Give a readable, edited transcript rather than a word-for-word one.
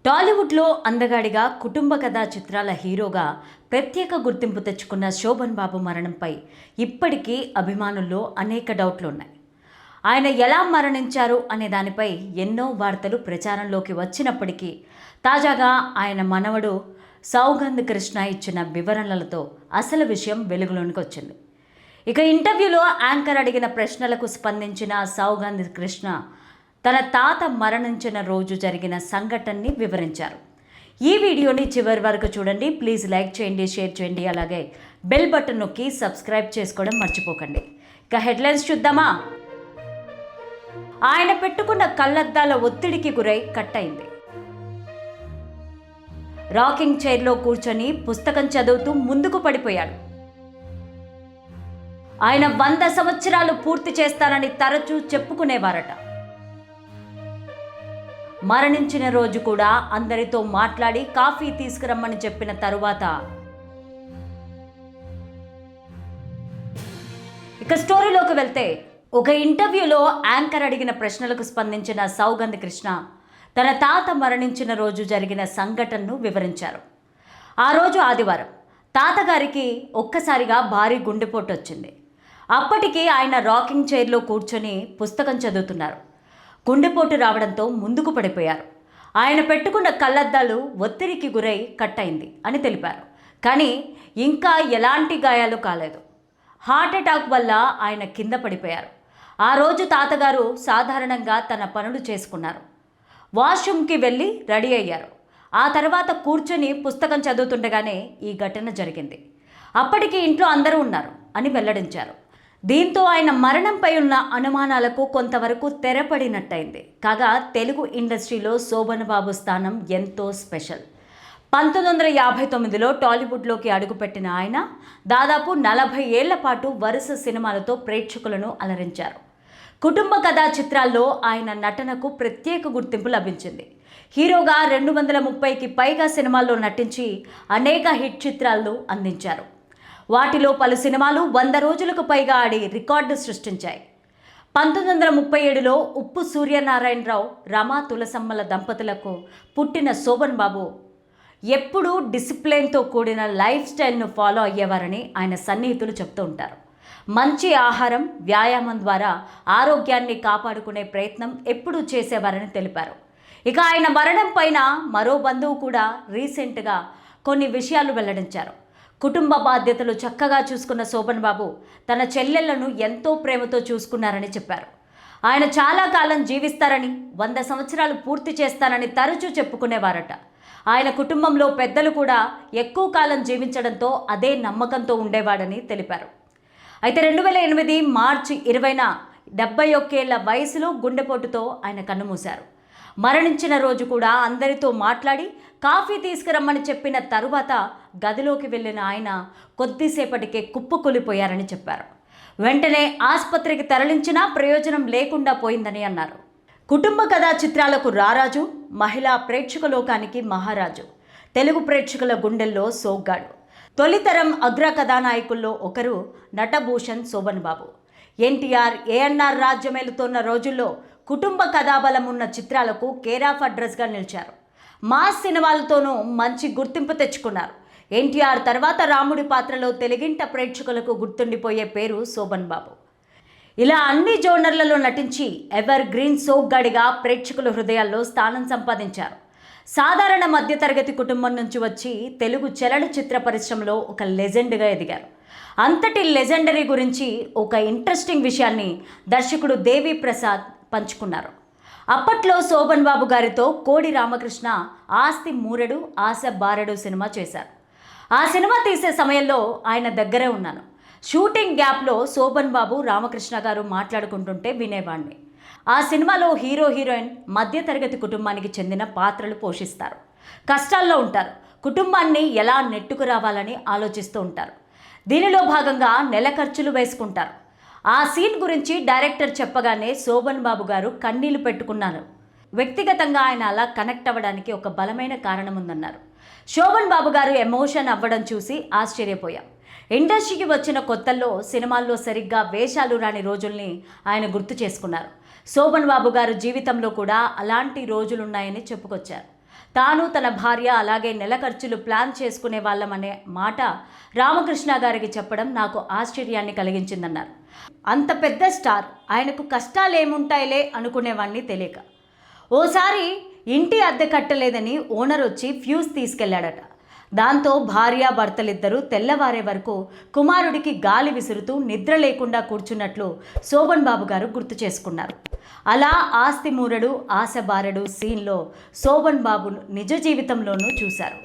టాలీవుడ్లో అందగాడిగా కుటుంబ కథా చిత్రాల హీరోగా ప్రత్యేక గుర్తింపు తెచ్చుకున్న శోభన్ బాబు మరణంపై ఇప్పటికీ అభిమానుల్లో అనేక డౌట్లు ఉన్నాయి. ఆయన ఎలా మరణించారు అనే దానిపై ఎన్నో వార్తలు ప్రచారంలోకి వచ్చినప్పటికీ తాజాగా ఆయన మనవడు సౌగంధ్ కృష్ణ ఇచ్చిన వివరణలతో అసలు విషయం వెలుగులోనికి వచ్చింది. ఇక ఇంటర్వ్యూలో యాంకర్ అడిగిన ప్రశ్నలకు స్పందించిన సౌగంధ్ కృష్ణ తన తాత మరణించిన రోజు జరిగిన సంఘటనని వివరించారు. ఈ వీడియోని చివరి వరకు చూడండి. ప్లీజ్ లైక్ చేయండి, షేర్ చేయండి, అలాగే బెల్ బటన్ నొక్కి సబ్స్క్రైబ్ చేసుకోవడం మర్చిపోకండి. ఇక హెడ్లైన్స్ చూద్దామా. ఆయన పెట్టుకున్న కళ్ళద్దాల ఒత్తిడికి గురై కట్ అయింది. రాకింగ్ చైర్లో కూర్చొని పుస్తకం చదువుతూ ముందుకు పడిపోయాడు. ఆయన 100 సంవత్సరాలు పూర్తి చేస్తానని తరచూ చెప్పుకునేవారట. మరణించిన రోజు కూడా అందరితో మాట్లాడి కాఫీ తీసుకురమ్మని చెప్పిన తరువాత ఇక స్టోరీలోకి వెళ్తే, ఒక ఇంటర్వ్యూలో యాంకర్ అడిగిన ప్రశ్నలకు స్పందించిన సౌగంధ్ కృష్ణ తన తాత మరణించిన రోజు జరిగిన సంఘటనను వివరించారు. ఆ రోజు ఆదివారం. తాతగారికి ఒక్కసారిగా భారీ గుండెపోటు వచ్చింది. అప్పటికి ఆయన రాకింగ్ చైర్లో కూర్చొని పుస్తకం చదువుతున్నారు. గుండెపోటు రావడంతో ముందుకు పడిపోయారు. ఆయన పెట్టుకున్న కళ్ళద్దాలు ఒత్తిడికి గురై కట్ అయింది అని తెలిపారు. కానీ ఇంకా ఎలాంటి గాయాలు కాలేదు. హార్ట్అటాక్ వల్ల ఆయన కింద పడిపోయారు. ఆ రోజు తాతగారు సాధారణంగా తన పనులు చేసుకున్నారు. వాష్రూమ్కి వెళ్ళి రెడీ అయ్యారు. ఆ తర్వాత కూర్చొని పుస్తకం చదువుతుండగానే ఈ ఘటన జరిగింది. అప్పటికి ఇంట్లో అందరూ ఉన్నారు అని వెల్లడించారు. దీంతో ఆయన మరణంపై ఉన్న అనుమానాలకు కొంతవరకు తెరపడినట్టయింది. కాగా తెలుగు ఇండస్ట్రీలో శోభన్ బాబు స్థానం ఎంతో స్పెషల్. 1959లో టాలీవుడ్లోకి అడుగుపెట్టిన ఆయన దాదాపు 40 ఏళ్ల పాటు వరుస సినిమాలతో ప్రేక్షకులను అలరించారు. కుటుంబ కథా చిత్రాల్లో ఆయన నటనకు ప్రత్యేక గుర్తింపు లభించింది. హీరోగా 230కి పైగా సినిమాల్లో నటించి అనేక హిట్ చిత్రాలను అందించారు. వాటిలో పలు సినిమాలు 100 రోజులకు పైగా ఆడి రికార్డు సృష్టించాయి. 1937లో ఉప్పు సూర్యనారాయణరావు, రమా తులసమ్మల దంపతులకు పుట్టిన శోభన్ బాబు ఎప్పుడూ డిసిప్లిన్తో కూడిన లైఫ్ స్టైల్ను ఫాలో అయ్యేవారని ఆయన సన్నిహితులు చెప్తూ ఉంటారు. మంచి ఆహారం, వ్యాయామం ద్వారా ఆరోగ్యాన్ని కాపాడుకునే ప్రయత్నం ఎప్పుడూ చేసేవారని తెలిపారు. ఇక ఆయన మరణం పైన మరో బంధువు కూడా రీసెంట్గా కొన్ని విషయాలు వెల్లడించారు. కుటుంబ బాధ్యతలు చక్కగా చూసుకున్న శోభన్ బాబు తన చెల్లెళ్లను ఎంతో ప్రేమతో చూసుకున్నారని చెప్పారు. ఆయన చాలా కాలం జీవిస్తారని, 100 సంవత్సరాలు పూర్తి చేస్తారని తరచూ చెప్పుకునేవారట. ఆయన కుటుంబంలో పెద్దలు కూడా ఎక్కువ కాలం జీవించడంతో అదే నమ్మకంతో ఉండేవాడని తెలిపారు. అయితే 2008 మార్చి 20న 71 ఏళ్ల వయసులో గుండెపోటుతో ఆయన కన్నుమూశారు. మరణించిన రోజు కూడా అందరితో మాట్లాడి కాఫీ తీసుకురమ్మని చెప్పిన తరువాత గదిలోకి వెళ్ళిన ఆయన కొద్దిసేపటికే కుప్పకూలిపోయారని చెప్పారు. వెంటనే ఆసుపత్రికి తరలించినా ప్రయోజనం లేకుండా పోయిందని అన్నారు. కుటుంబ కథా చిత్రాలకు రారాజు, మహిళా ప్రేక్షక లోకానికి మహారాజు, తెలుగు ప్రేక్షకుల గుండెల్లో సోగ్గాడు. తొలితరం అగ్ర కథానాయకుల్లో ఒకరు నటభూషణ్ శోభన్ బాబు. ఎన్టీఆర్, ఏఎన్ఆర్ రాజ్యమేలుతోన్న రోజుల్లో కుటుంబ కథాబలం ఉన్న చిత్రాలకు కేర్ ఆఫ్ అడ్రస్గా నిలిచారు. మాస్ సినిమాలతోనూ మంచి గుర్తింపు తెచ్చుకున్నారు. ఎన్టీఆర్ తర్వాత రాముడి పాత్రలో తెలుగింట ప్రేక్షకులకు గుర్తుండిపోయే పేరు శోభన్ బాబు. ఇలా అన్ని జోనర్లలో నటించి ఎవర్ గ్రీన్ సోగ్గాడిగా ప్రేక్షకుల హృదయాల్లో స్థానం సంపాదించారు. సాధారణ మధ్యతరగతి కుటుంబం నుంచి వచ్చి తెలుగు చలనచిత్ర పరిశ్రమలో ఒక లెజెండ్గా ఎదిగారు. అంతటి లెజెండరీ గురించి ఒక ఇంట్రెస్టింగ్ విషయాన్ని దర్శకుడు దేవి ప్రసాద్ పంచుకున్నారు. అప్పట్లో శోభన్ బాబు గారితో కోడి రామకృష్ణ ఆస్తి మూరెడు ఆశ బారెడు సినిమా చేశారు. ఆ సినిమా తీసే సమయంలో ఆయన దగ్గరే ఉన్నాను. షూటింగ్ గ్యాప్లో శోభన్ బాబు, రామకృష్ణ గారు మాట్లాడుకుంటుంటే వినేవాడిని. ఆ సినిమాలో హీరో హీరోయిన్ మధ్యతరగతి కుటుంబానికి చెందిన పాత్రలు పోషిస్తారు. కష్టాల్లో ఉంటారు. కుటుంబాన్ని ఎలా నెట్టుకు రావాలని ఆలోచిస్తూ ఉంటారు. దీనిలో భాగంగా నెల ఖర్చులు వేసుకుంటారు. ఆ సీన్ గురించి డైరెక్టర్ చెప్పగానే శోభన్ బాబు గారు కన్నీళ్లు పెట్టుకున్నారు. వ్యక్తిగతంగా ఆయన అలా కనెక్ట్ అవ్వడానికి ఒక బలమైన కారణం ఉందన్నారు. శోభన్ బాబు గారు ఎమోషన్ అవ్వడం చూసి ఆశ్చర్యపోయాం. ఇండస్ట్రీకి వచ్చిన కొత్తల్లో సినిమాల్లో సరిగ్గా వేషాలు రాని రోజుల్ని ఆయన గుర్తు చేసుకున్నారు. శోభన్ బాబు గారు జీవితంలో కూడా అలాంటి రోజులున్నాయని చెప్పుకొచ్చారు. తాను తన భార్య అలాగే నెల ఖర్చులు ప్లాన్ చేసుకునే వాళ్ళమనే మాట రామకృష్ణ గారికి చెప్పడం నాకు ఆశ్చర్యాన్ని కలిగించిందన్నారు. అంత పెద్ద స్టార్, ఆయనకు కష్టాలేముంటాయిలే అనుకునేవాణ్ణి తెలియక. ఓసారి ఇంటి అద్దె కట్టలేదని ఓనర్ వచ్చి ఫ్యూజ్ తీసుకెళ్లాడట. దాంతో భార్యాభర్తలిద్దరూ తెల్లవారే వరకు కుమారుడికి గాలి విసురుతూ నిద్ర లేకుండా కూర్చున్నట్లు శోభన్ బాబు గారు గుర్తు చేసుకున్నారు. అలా ఆస్తి మూరడు ఆశ బారడు సీన్లో శోభన్ బాబును నిజ జీవితంలోనూ చూశారు.